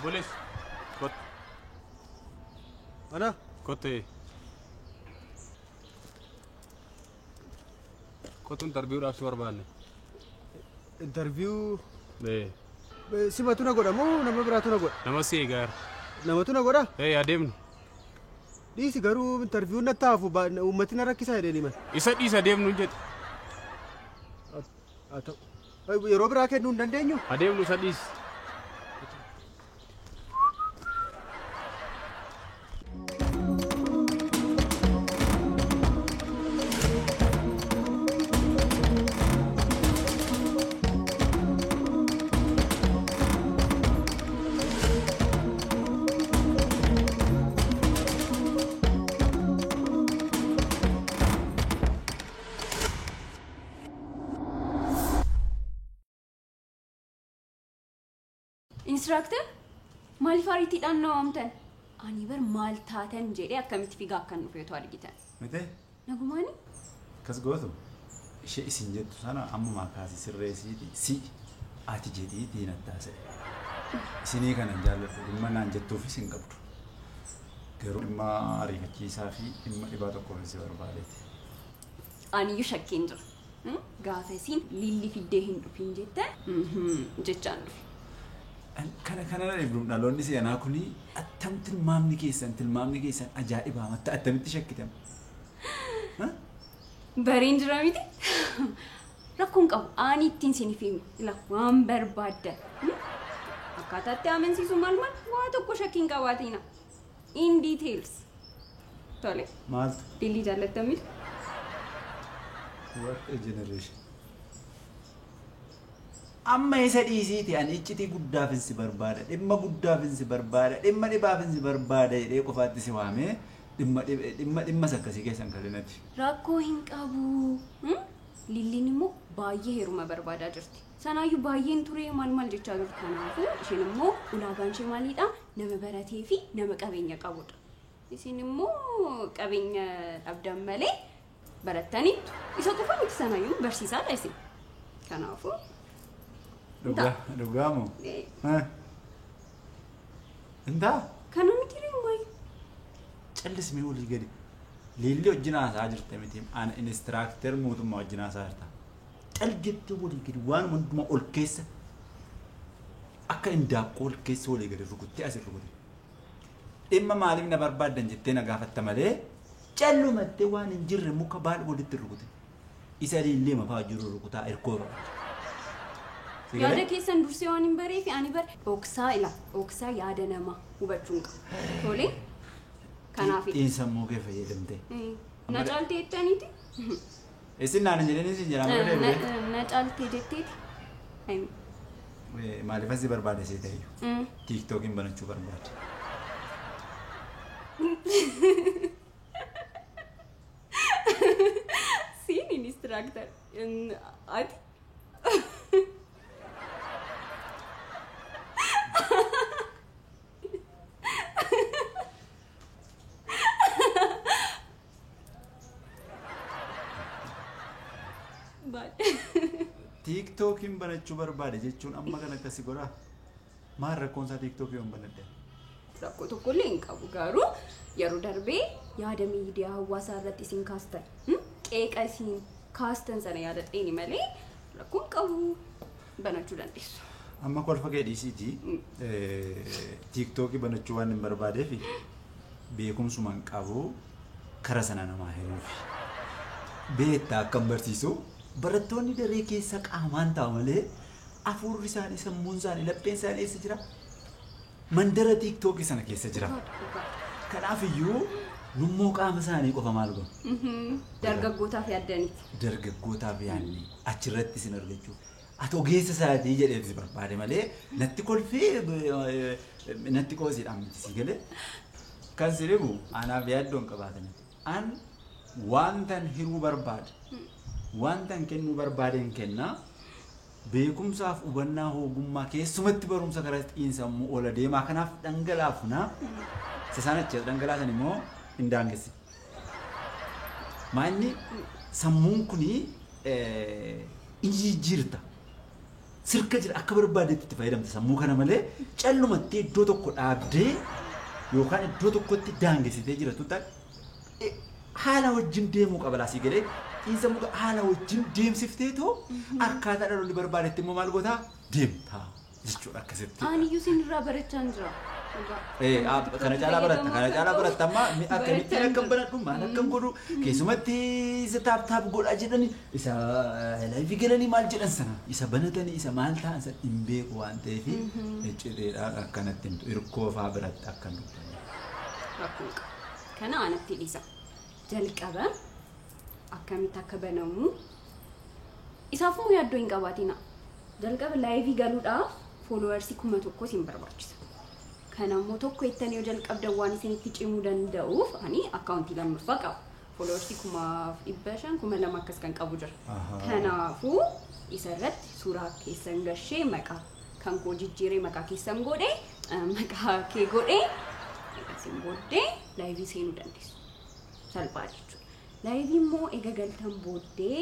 Bolis. Kot. Mana? Kote. Kotun interview raabsi barbaanne. Interview Ee. simatu na godha moo nama biraatu na godha? Nama si eegaar. Namatu na godha? Adeemnu. Dhiisi garuu interview na taafu uummatni na rakkisaa jedhanii man. Isa dhiisa adeemnu jedhe. Haa ta'u. Yeroo biraa kennuu hin dandeenyu? Adeemnu isa dhiisi. Instructor, maaliif ariitiidhaan na waamtan? Ani bar maal taatan jedhee akkamitti fiigaa akkan dhufeetu argitan. Mite? Nagumaani? Kas gootu ishee isin jettu sana ammumaa kaasii sirreessiiti si ati jedhii diinattaase. Isinii kanan jaalladhu dhimma naan jettuufis hin qabdu. Garuu dhimma ariifachiisaa fi dhimma dhibaa tokkoof si barbaadeeti. Aniyyuu shakkeen jira. Gaafa isin lilli fiddee hin dhufin jettan jechaan dhufe. Kana dhibduun dhaloonni seenaa kuni attam tilmaamni keessan ajaa'ibaa matta attamitti shakkitan. Bareen jira miti. Rakkoon qabu ani ittiin isiniif himu ila waan barbaaddan. Akkaataatti amansiisu maal waa tokko shakkiin qabaatiina. In details. Tole. Maaltu? Lilli jaallattamii. What a generation. Amma isa dhiisiiti ani iccitii guddaafin si barbaada dhimma guddaafin si barbaada dhimma dhibaafin si barbaada jedhee qofaatti si waamee dhimma sakkasii keessan kalinatti. Rakkoo hin qabu. Lilliin immoo baay'ee heeruma barbaadaa jirti. Sanaayyuu baay'een ture maal jechaa jirtu kanaafuu isheen immoo ulaagaan ishee maalidha? Nama baratee fi nama qabeenya qabudha. Isin immoo qabeenya dhabdan malee barattaniittu. Isa qofa miti sanaayyuu barsiisaadha isin. Kanaafuu Dhugaamo? Intaa? Kana miti rimmayi. Callismee olii gadi. Lilli wajjin haasaa jirte miti. Ana inistiraakter mootummaa wajjin haasaa jirta. Caljettee olii gadi waan hundumaa ol keessa akka indaaqqoo ol keessa olii gadi rukuttee asii rukutte. Dhimma maaliif na barbaaddan jettee na gaafatta malee callumattee waan hin jirre muka baal walitti rukutte. Isa lillee mafaa jiru rukutaa erkoo ba'a. Yaada keessan dursee waan hin baree fi ani bare dhoksaa yaada namaa hubachuun qaba. Tole? Kanaaf sammuu kee fayyadamtee. Na caaltee jettaniiti? Isin naan jedhanii isin jedhamu deebi'ee. Na caaltee jetteeti? Maaliif asii barbaade see ta'eyyuu? Tiiktookiin banachuu barbaade. Siin inistiraaktar. Ati? TikTokin banachuu barbaade jechuun amma kan akkasi godhaa maal rakkoon isaa TikTokii waan banadde? Rakkoo tokkollee hin qabu garuu yeroo darbee yaada miidiyaa hawaasaa irratti isin kaastan qeeqa isin kaastan sana yaadattanii malee rakkoon qabu banachuu dandeessu. Amma kolfa kee dhiisiiti TikTokii banachuu waan hin barbaadeef beekumsumaan qabu kara sana namaa hiruuf beektaa akkam barsiisu. Barattoonni daree keessa qaamaan taa'u malee afuurri isaanii sammuun isaanii lapheen isaanii eessa jira? Mandara TikTokii sana keessa jira. Kanaaf iyyuu nummoo qaama isaanii qofa maal godhu? Dargaggootaaf yaaddaniiti. Dargaggootaaf yaadni achirratti isin argachuu. Ati ogeessa isaatii jedhee barbaade malee natti kolfee natti qoosiidhaan miti si galee. Kan si dhibu anaaf yaaddoon qabaatan. An waantan hiruu barbaade. Waantan kennuu barbaadeen kennaa beekumsaaf hubannaa ogummaa keessumatti barumsa karaa xiinsammuu oola deemaa kanaaf dhangalaafnaa sasaan achi dhangalaasan immoo hin daangessi. Maanni sammuun kuni injijjiirta sirka jira akka barbaadetti itti fayyadamta sammuu kana malee callumatti iddoo tokko dhaabdee yookaan iddoo tokkotti daangesitee jiratu ta'a haala wajjin deemuu qaba laasii galee dhiisa muka haala wajjin deemsiftee too akkaataa dhaloonni barbaadetti immoo maal gootaa deemtaa jechuudha akkasitti. Ani iyyuu sinirraa barachaa jira. Kana caalaa baratta amma akkamitti akkam baradhu maal akkam godhu keessumatti isa taap godhaa jedhani isa laayifii galanii maal jedhan sana isa banatanii isa maal ta'an sana hin beeku waan ta'eef icciiteedhaan akkanatti hirkoo fa'aa biratti akkan dubbanne. Kana anatti dhiisa. Jalqaba akkamitti akka banamu isaafuu yaaddoo hin qabaatina. Jalqaba laayifii galuudhaaf fooloowarsii 1,000 sin barbaachisa. Kanammoo tokko ittanii yoo jalqabdan waan isinitti cimuu danda'uuf ani akkaawuntii lammaffaa qaba. Fooloowarsii 500 2,000 akkas kan qabu jira. Kanaafuu isarratti suuraa keessan gashee maqaa kan koo jijjiiree maqaa keessan godhee maqaa kee godhee isin booddee laayivii seenuu dandeessu. Salphaa jechuudha. Laayivii immoo eega galtan booddee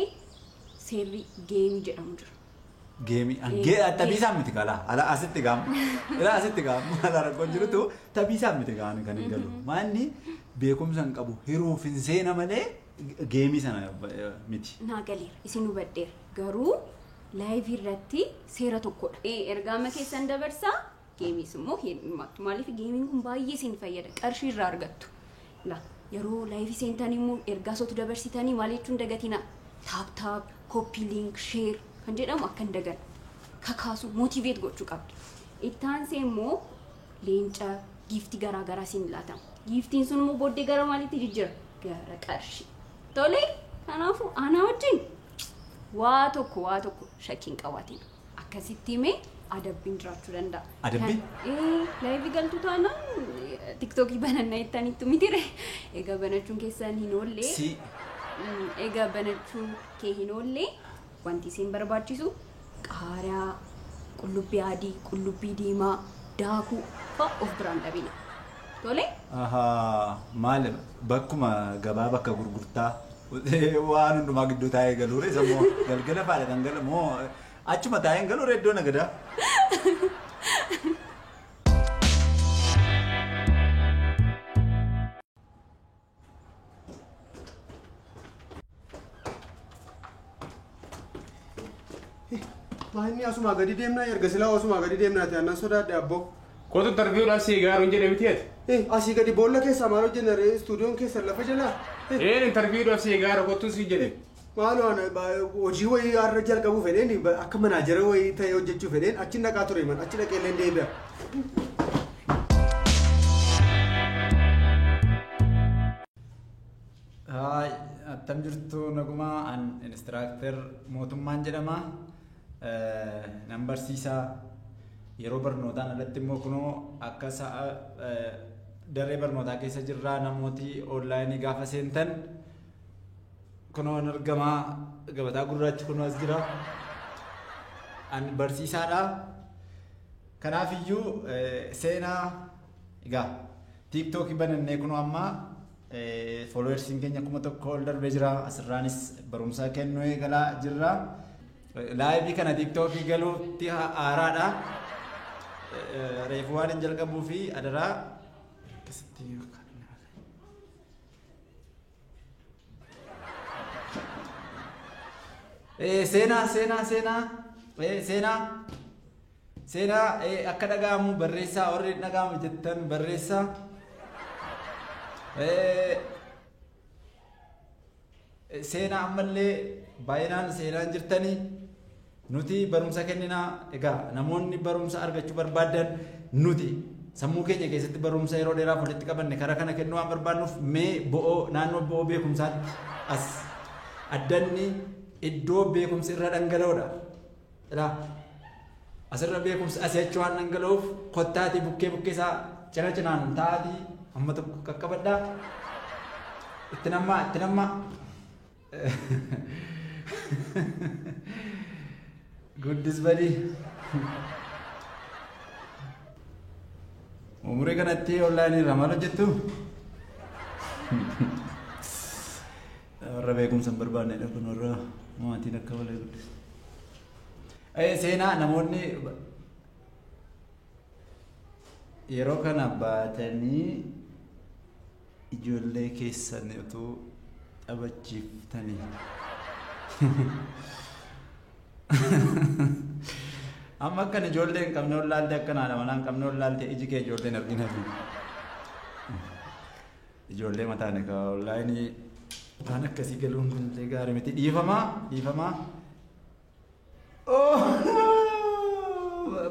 seerri geemii jedhamu jira. Geemii taphii miti kala ala asitti gaamu ala rakkoon jirutu taphii miti kan hin galu maanni beekumsa hin qabu hiruuf hin seena malee geemii sana miti. Naa galeera isin hubadheera garuu laayivii irratti seera tokkodha. Ergaama keessan dabarsaa geemiis immoo hirmaattu maaliif geemiin kun baay'ee isin fayyada qarshii irraa argattu. Yeroo laayivii seentanii immoo ergaa sotu dabarsitanii maal jechuun dagatina taap koppii liink sheer kan jedhamu akka hin dagan kakaasu mootiveet gochuu qabdi. Ittaansee immoo leenca giiftii garaagaraa siin laatama. Giiftiin sun immoo booddee gara maaliitti jijjiira? Gara qarshii. Tole kanaafuu ana wajjin waa tokko shakkiin qabaatiin akkasitti himee adabbiin jiraachuu danda'a. Adabbii? Laayivii galtuu taanaan tiktookii banannaa ittaanitti mitire. Egaa banachuun keessan hin oollee. Egaa banachuun kee hin oollee. Wanti isin barbaachisu qaaraa, qullubbii adii, qullubbii diimaa, daakuu fa'aa of biraan dhabina. Tole? Maal bakkuma gabaa bakka gurgurtaa waan hundumaa gidduu taa'ee galuure isa moo galgala faadha kan gala moo achuma taa'een galuure iddoo nagadaa. Maanni asuma gadi deemnaa erga silaa asuma gadi deemnaati annan sodaadhe abboo. Kootu interviiwudhaaf si gaaruun jedhe mitiyeeti. Asii gadi boolla keessaa maal hojjenna istuudiyoon keessa lafa jalaa. Interviiwudhaaf si gaara kootu si jedhe. Maaloo hojii wayii har'a jalqabuu fedheen akka manaajara wayii ta'ee hojjechuu fedheen achi dhaqaa ture man achi dhaqee illee deebi'a. Attam jirtu nagumaa an inistiraakter mootummaan jedhama. Nan barsiisaa yeroo barnootaan alatti immoo kunoo akka sa'a daree barnootaa keessa jirraa namooti onlaayinii gaafa seentan kunoo an argamaa gabataa gurraachi kunoo as jira. An barsiisaadha. Kanaaf iyyuu seenaa egaa tiiktookii banannee kunoo amma fooloowersiin keenya 1,000 ol darbee jira. Asirraanis barumsaa kennuu eegalaa jirra. Laayivii kana tiiktookii galuutti haaraadha. Reefu waan hin jalqabuu fi adaraa akkasitti seenaa akka dhaga'amu barreessaa warri dhaga'amu jettan barreessaa. Seenaa ammallee baay'inaan seenaan jirtanii nuti barumsa kenninaa egaa namoonni barumsa argachuu barbaadan nuti sammuu keenya keessatti barumsa yeroo dheeraaf walitti qabanne karaa kana kennuu waan barbaadnuuf mee naannoo bo'oo beekumsaatti as addanni iddoo beekumsi irra dhangala'uudha. Asirra beekumsi asii achi waan dhangala'uuf kottaatii bukkee isaa cinaan taa'atii amma tokko qaqqabadhaa. Itti nammaa. Guddis badii. Umurii kanatti onlaayinii irraa maal hojjettu? Warra beekumsa hin barbaannedha kun warra maatiin akka malee guddisa. Seenaa namoonni yeroo kana baatanii ijoollee keessan utuu taphachiiftanii. Amma akkan ijoollee hin qabne ollaaltee akkanaadha manaa hin qabne ollaaltee iji kee ijoolleen argina fi ijoollee mataan egaa ollaayinii waan akkasii galuun kun gaarii miti dhiifamaa.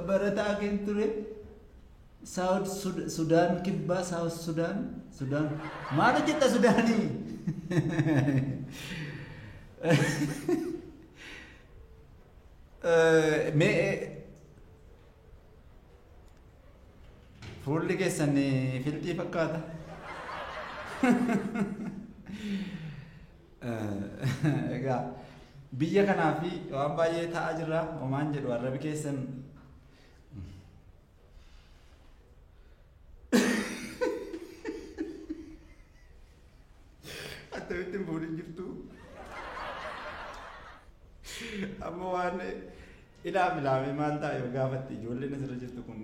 Barataa keen ture South Sudan kibbaa South Sudan maal jetta Sudaanii? Mee fuulli keessan filxii fakkaata. Egaa biyya kanaa fi waan baay'ee ta'aa jirra. Homaan jedhu arrabi keessan attamitti fuudhin jirtu. Amma waan ilaame maal ta'a yoo gaafatti ijoolleen asirra jirtu kun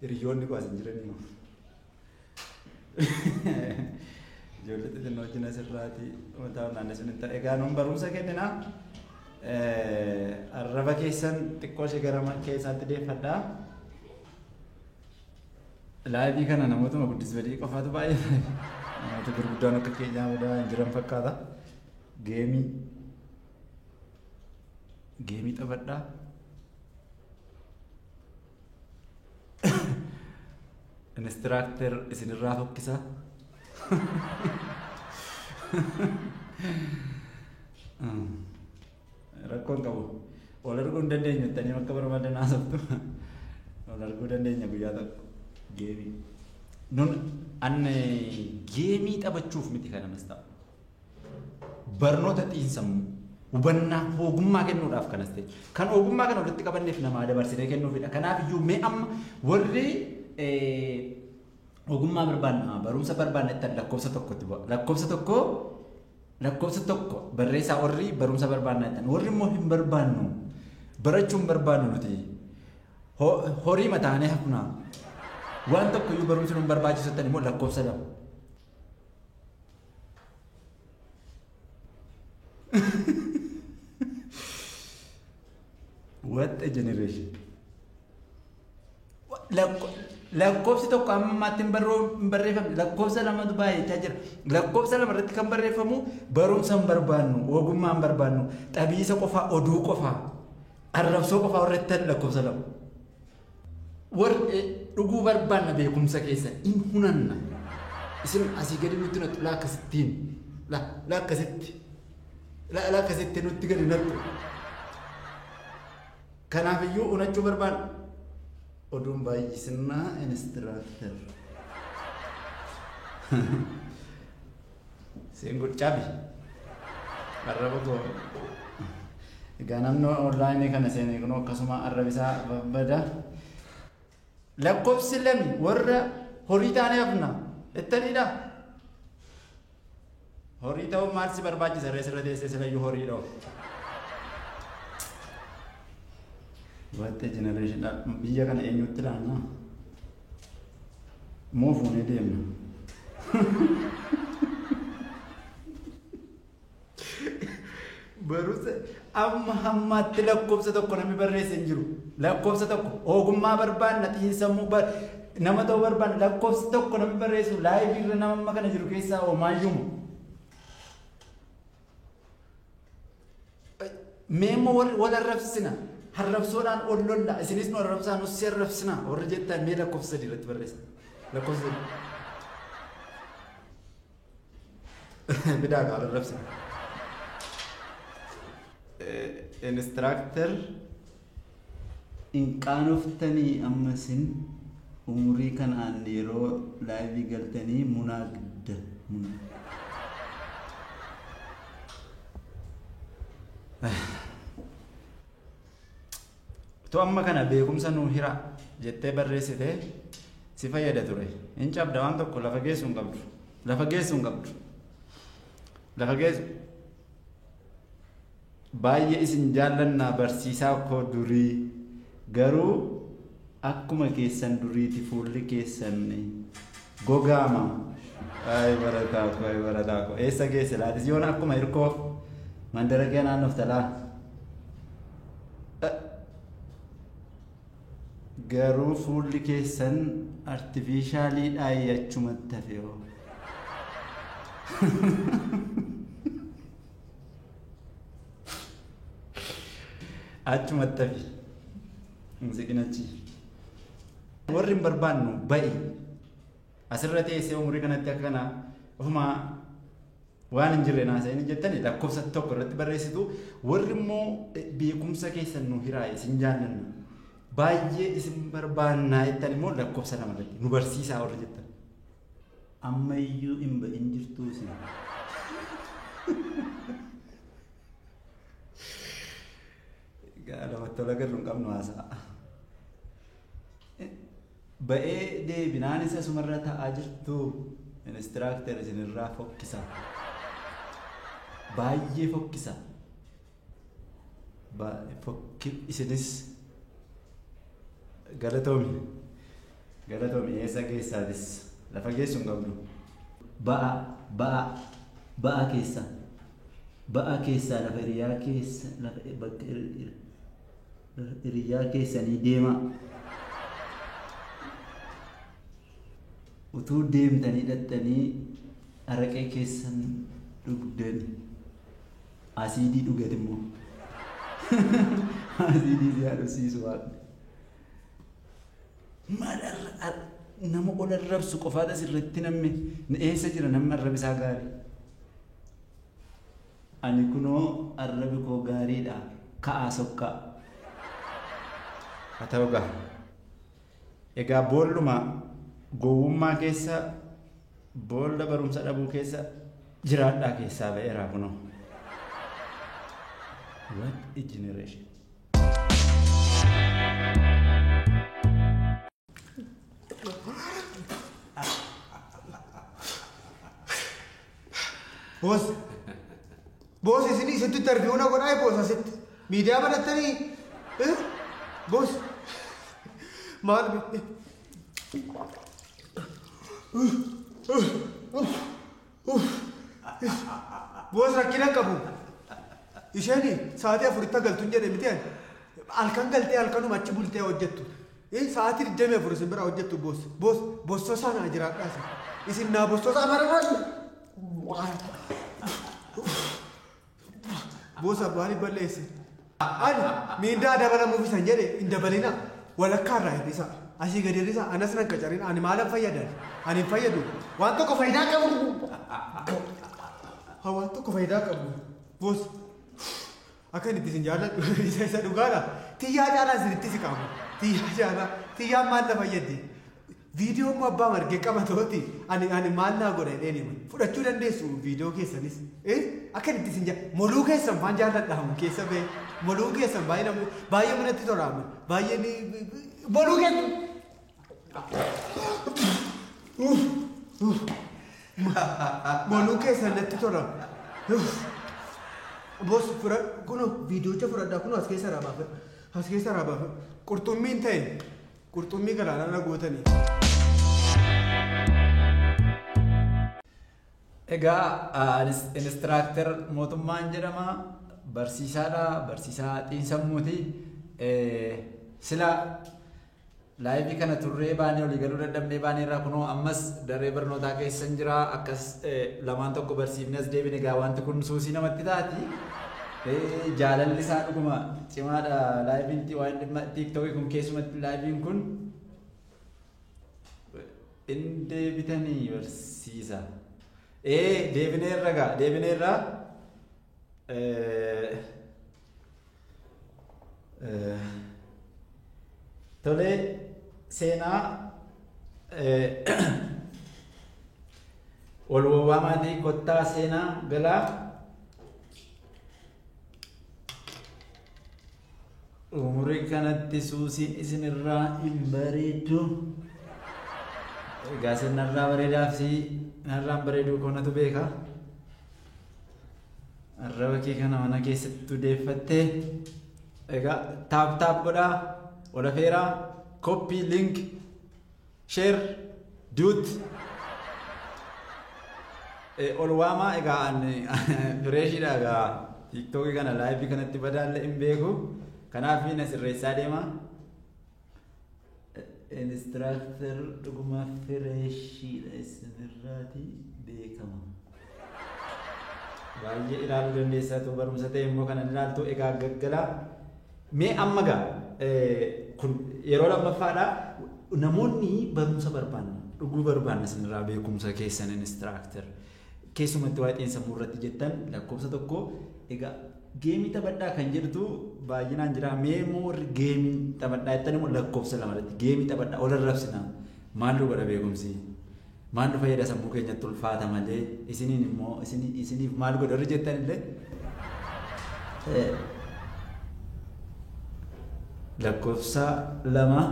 hiriyoonni koo as hin jiranii. Ijoollee xixinnoo wajjin asirraati mataa naannoo sun hin ta'e. Egaa nuun barumsa kenninaa arraba keessan xiqqoo ishee gara keessaatti deeffadhaa. Laayivii kana namootuma guddisbadii qofaatu baay'ee namoota gurguddaan akka keenyaa mudaa hin jiran fakkaata. Geemii taphadhaa. Inistiraakter isinirraa fokkisaa. Rakkoon qabu. Wal arguu hin dandeenyu jettanii akka barbaadan haasoftu. Wal arguu dandeenya guyyaa tokko. Geemii. Nun geemii taphachuuf miti kan anas ta'a. Barnoota xiinsammuu hubannaa ogummaa kennuudhaaf kanas ta'e. Kan ogummaa kana walitti qabanneef namaa dabarsinee kennuufidha. Kanaaf iyyuu mee amma warri ogummaa barbaanna barumsa barbaanna ittiin lakkoofsa tokkotti bu'a. Lakkoofsa tokko barreessaa warri barumsa barbaanna ittiin warri immoo hin barbaannu barachuu hin barbaannu nuti horii mataanee hafnaa waan tokko iyyuu barumsi nu barbaachisu ittiin immoo lakkoofsa lama. What a generation. Lakkoofsi tokko amma ammaatti hin barreeffamne lakkoofsa lamatu baay'achaa jira. Lakkoofsa lama irratti kan barreeffamu barumsa hin barbaannu, ogummaa hin barbaannu, xabiisa qofaa, oduu qofaa, arrabsoo qofaa warratti lakkoofsa lama. Warri dhuguu barbaanna beekumsa keessa hin hunanna. Isin asii gadi nutti nattu laakkasittiin laakkasitti nutti gadi nattu. Kanaaf iyyuu unachuu barbaanna. Oduun baay'isinaa inistiraakter. Seen gudcaabi. Arraba koo. Egaa namni onlaayinii kana seenee kun akkasuma arrabisaa babbada. Lakkoofsi lami warra horii taanee hafna. Ittaniidha. Horii ta'uu maal si barbaachisa reesirra teessee silayyuu horii dha'u. What a generation. Biyya kana eenyutti laannaa? Moo fuunee deemna? Barumsa amma hammaatti lakkoofsa tokko namni barreesse hin jiru. Lakkoofsa tokko ogummaa barbaanna xiinsammuu nama ta'uu barbaanna lakkoofsa tokko namni barreessu laayivii irra nama amma kana jiru keessaa hoomaayyumu. Meemmoo wal arrabsina. Harrabsoodhaan ol lolla isinis nu arrabsaa nus si arrabsina warra jettaan mee lakkoofsa sadii irratti barreessa. Lakkoofsa sadii. Bidaa qaal arrabsina. Inistiraakter hin qaanoftanii ammasin umurii kanaan yeroo laayivii galtanii munaa gidda. To amma kana beekumsa nu hira jettee barreessite si fayyada ture. Hin cabda waan tokko lafa geessu hin qabdu. baay'ee isin jaallanna barsiisaa koo durii garuu akkuma keessan duriiti fuulli keessan gogaama. Ay barataa koo eessa geesse laatis yoon akkuma hirkoo mandara kee naannoof talaa. Garuu fuulli keessan artifiishaaliidhaa achumatti hafe yoo. Achumatti hafe. Musiqinachi. Warri hin barbaannu ba'i. Asirra teessee umurii kanatti akka kana ofuma waan hin jirre naasa'anii jettanii lakkoofsa tokko irratti barreessitu. Warri immoo beekumsa keessan nu hiraa'e isin jaallanna. Baay'ee isin barbaannaa jettan immoo lakkoofsa lama irratti nu barsiisaa warra jettan. Amma iyyuu hin ba'in jirtuu isin. Lamatti tola garuu hin qabnu haasa'a. Ba'ee deebinaan isa sumarra taa'aa jirtu inistiraakter isinirraa fokkisa. Baay'ee fokkisa. Isinis galatoomi eessa keessaatis lafa geessu hin qabdu. Ba'a keessa lafa hiriyaa keessa bakka hiriyaa keessanii deema. Utuu deemtanii dhattanii araqee keessan dhugdan asiidii dhugat immoo asiidii si haadhosiisu waaqni. Nama ol arrabsu qofaadhas irratti namni eessa jira namni arrabisaa gaarii. Ani kunoo arrabi koo gaariidha ka'aa soqqaa. Haa ta'u gaa. Egaa boolluma gowwummaa keessa boolla barumsa dhabuu keessa jiraadhaa keessaa ba'eeraa kunoo. What a generation. Boos isinii isitti interviiyuu na godhaa boos asitti miidiyaa banattanii boos maal boos rakkina qabu isheen sa'aatii 4 galtuun jedhe miti ani halkan galtee halkanuma achi bultee hojjettu sa'aatii 24 isin bira hojjettu boos bossosaa naa jiraadhaas isin naa bossosaa mararraa boos abbaanii balleesse ani miindaa dabalamuuf isan jedhe hin dabalina walakkaa irraa hir'isa asii gadi hir'isa anas nan qacarin ani maalan fayyadan ani hin fayyadu waan tokko faayidaa qabu waan tokko faayidaa qabu boos akka inni isin jaalladhu isa dhugaadha xiyyaa caalaa isinitti si qabu xiyyaan maal na fayyaddi viidiyoo immoo abbaa margee qabatooti ani maal naa godha jedheen hima fudhachuu dandeessu viidiyoo keessanis akka inni isin moluu keessan waan jaalladhamu keessa ba'e moluu keessan baay'ee manatti toraama baay'ee moluu keessan moluu keessan natti toraama boos kuno viidiyoocha fudhadhaa kuno as keessa raabaafe qurxummiin ta'e qurxummii galaanarra gootanii. Egaa inistiraakter mootummaan jedhama barsiisaadha barsiisaa xiinsammuuti sila laayivii kana turree baanee olii galuu dadhabnee baanee irraa kunoo ammas daree barnootaa keessan jira akkas lamaan tokko barsiifne as deebine egaa wanti kun suusii namatti taati jaalalli isaa dhuguma cimaadha laayiviin waan dhimma tiiktookii kun keessumatti laayiviin kun in deebitanii barsiisa. Deebineerra gaa deebineerra tolee seenaa wal waamaatii kottaa seenaa galaa umurii kanatti suusiin isinirraa hin bareedu. Egaa sirnarraa bareedaa fi narraan bareeduu koonatu beeka. arraba kee kana mana keessatti deeffattee egaa taap godhaa ola feeraa copy link share duut ol waamaa egaa fireeshidha egaa tiktookii kana laayivii kanatti badaalle hin beeku kanaaf na sirreessaa deema instructor dhuguma fireeshidha isinirraati beekama baay'ee ilaaluu dandeessaa tu barumsa ta'e immoo kana ilaaltu egaa gaggala mee amma gaa kun yeroo lammaffaadha namoonni barumsa barbaanna dhuguu barbaanna isinirraa beekumsa keessan instructor keessumatti waa xiinsammuu irratti jettan lakkoofsa tokko egaa geemii taphadhaa kan jedhutu baay'inaan jira meemoori geemii taphadhaa jettan immoo lakkoofsa lama irratti geemii taphadhaa ol arrabsina maaltu godha beekumsi maaltu fayyada sammuu keenyatti ulfaata malee isiniin immoo isiniif maal godha irra jettan illee lakkoofsa lama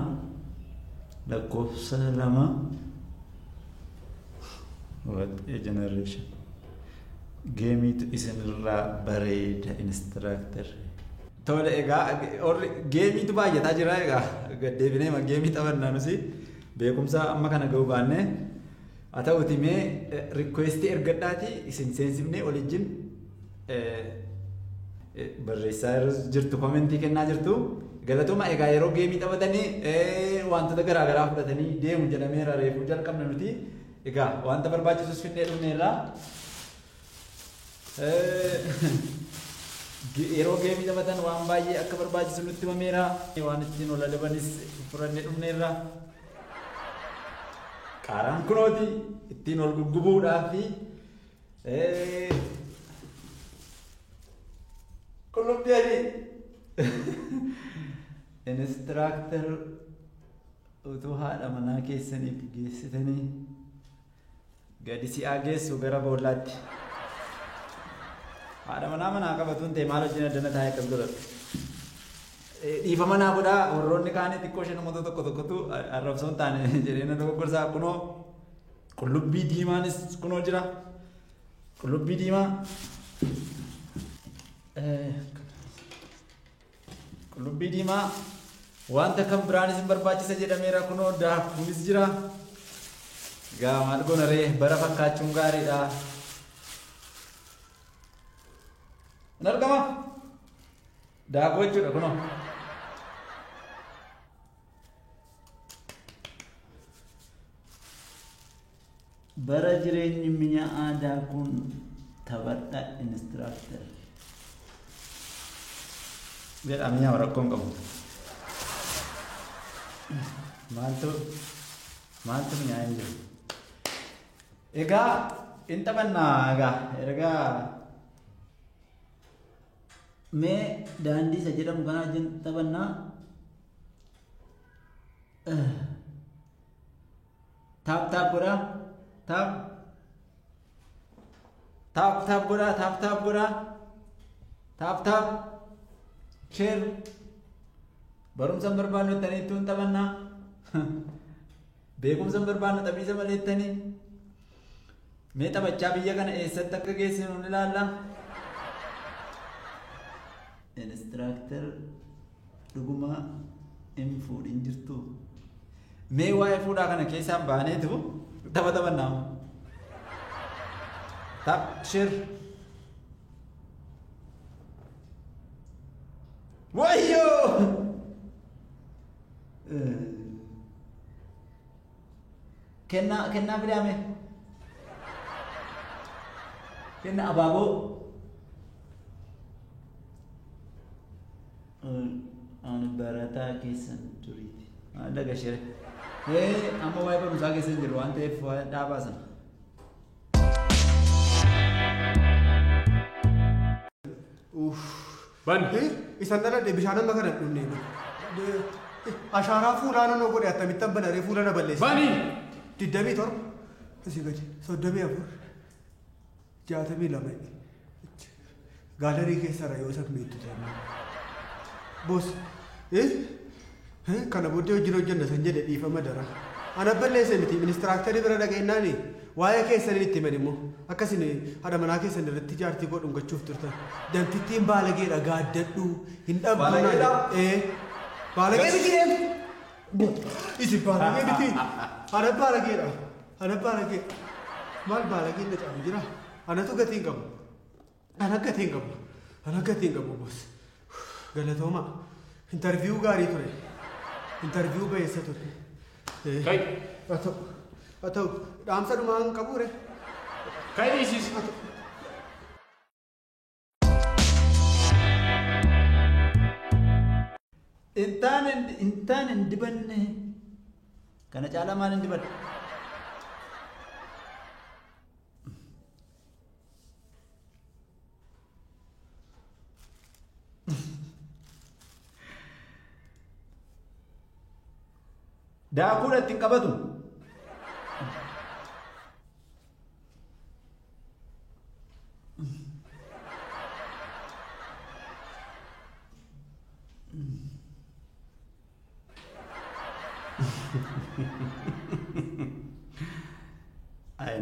what a generation geemiitu isinirraa bareeda instructor tole egaa geemiitu baay'ataa jira egaa gaddeebinee geemii taphannaa nusi beekumsa amma kana ga'uu baanne haa ta'uti mee rikweestii ergadhaati isin seensifnee olijjin barreessaa jirtu komentii kennaa jirtu galatuma egaa yeroo geemii taphatanii wantoota garaagaraa fudhatanii deemu jedhameera reefuu jalqabna nuti egaa wanta barbaachisus finnee dhufneerraa yeroo geemii taphatan waan baay'ee akka barbaachisu nutti himameera waan ittiin ol adabanis furannee dhufneerra qaaraan kunooti ittiin ol guggubuudhaaf fi qullubbii adii instructor utuu haadha manaa keessaniif geessitanii gadi si'aa geessu gara boollaatti haadha manaa qabatuun ta'e maal hojii addana taa'ee akkas godhatu dhiifama naa godhaa warroonni kaanii xiqqoo ishee namoota tokkotu arrabsoon taane jedhee na dogoggorsaa kunoo qullubbii diimaanis kunoo jira qullubbii diimaa qullubbii diimaa wanta kan biraanis hin barbaachisa jedhameera kunoo daakuunis jira gaa maal goona ree bara fakkaachuun gaariidha hin argama daakuu jechuudha kunoo bara jireenyi mi'a aadaa kun taphadha instructor jedhamee rakkoon qabu maaltu mi'aan jiru egaa in taphannaa egaa mee daandii isa jedhamu kanaa wajjin taphannaa taap godhaa taap godhaa taap share barumsa hin barbaannu jettanii ittuun taphannaa beekumsa hin barbaannu taphiisa malee jettanii mee taphachaa biyya kana eessatti akka geessinu ni ilaalla instructor dhuguma hin fuudhin jirtu mee waa'ee fuudhaa kana keessaan baaneetu taphannaa tap share wayyo kennaa fidaame kenna abaaboo ani barataa keessan turiiti laga shere amma waa'ee barumsaa keessan jiru waan ta'eef dhaabaa sana Ban. Isan dhala bishaan amma kana dhunne ashaaraa fuulaa nannoo godhe akkamittan banaree fuula na balleessa. Bani. 27 asii gadi 34 62 gaalarii keessarra yoo isa miidhu ta'e. Boos kana booddee hojii hojjenna san jedhe dhiifama dara. Ana balleesse miti ministiraaktarii bira dhageenyaani waa'ee keessan itti himan immoo akkasin haadha manaa keessan irratti jaartii koo dhungachuuf turtan danfittiin baalageedha gaaddadhu hin dhabdu baalagee miti isi baalagee miti ana baalageedha ana baalagee maal baalagee na caalu jira anatu gatiin qabu ana gatiin qabu boos galatooma interview gaarii ture interview bayeessa ture Kai. Atau dhaamsa dhumaan qabuure. Kai dhiisis. Intaan hin dibanne kana caalaa maal hin dibadhu? Daakuudha ittiin qabatu.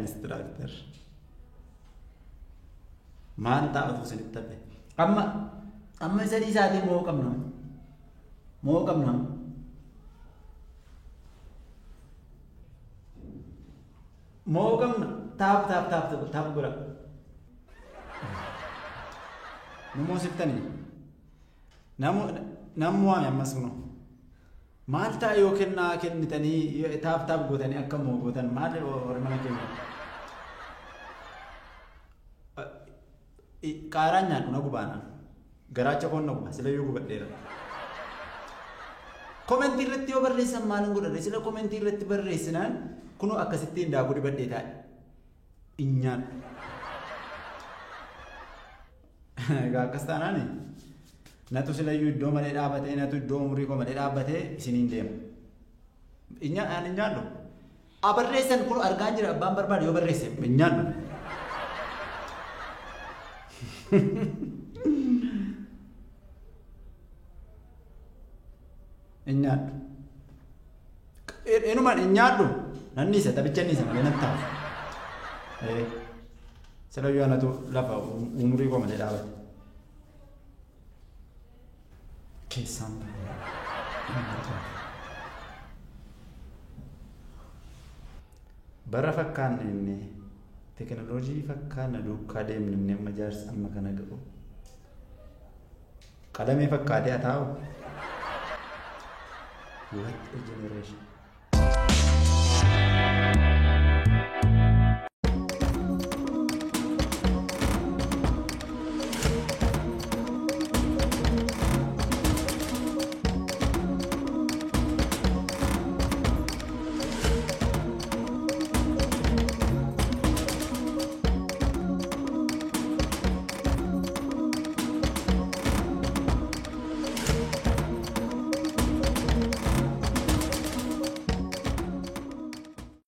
Instructor. Maal taa'atu isinitti tabe? Amma isa dhiisaatii moo qabna? Moo qabna? Taap bira. Namoo siftanii? Namni waame ammas kunoo. Maal ta'a yoo kennaa kennitanii taap gootanii akka moo gootan maal warri mana keenya? Qaaraan nyaadhu na gubaana. Garaacha koon na guba sila yoo gubadheera. Komentii irratti yoo barreessan maal hin godhanne sila komentii irratti barreessinaan kunoo akkasittiin daakuu dibadhee taa'e. Inyaan. Egaa akkas taanaani. Natu sila iddoo malee dhaabbatee natu iddoo umurii koo malee dhaabbatee isiniin deema. Inyaan hin nyaadhu. Barreessan kun argaa jira abbaan barbaade yoo barreesse hin nyaadhu. Hin nyaadhu. Enumaan hin nyaadhu. Nanni isa taphicha inni isa malee natti ta'a. Sila yoo anatu lafa umurii koo malee dhaabate. Keessaan bara fakkaanne inni teekinooloojii fakkaanna duukaa deemne inni amma jaarsa amma kana ga'u qalamee fakkaatee haa taa'u. What a generation.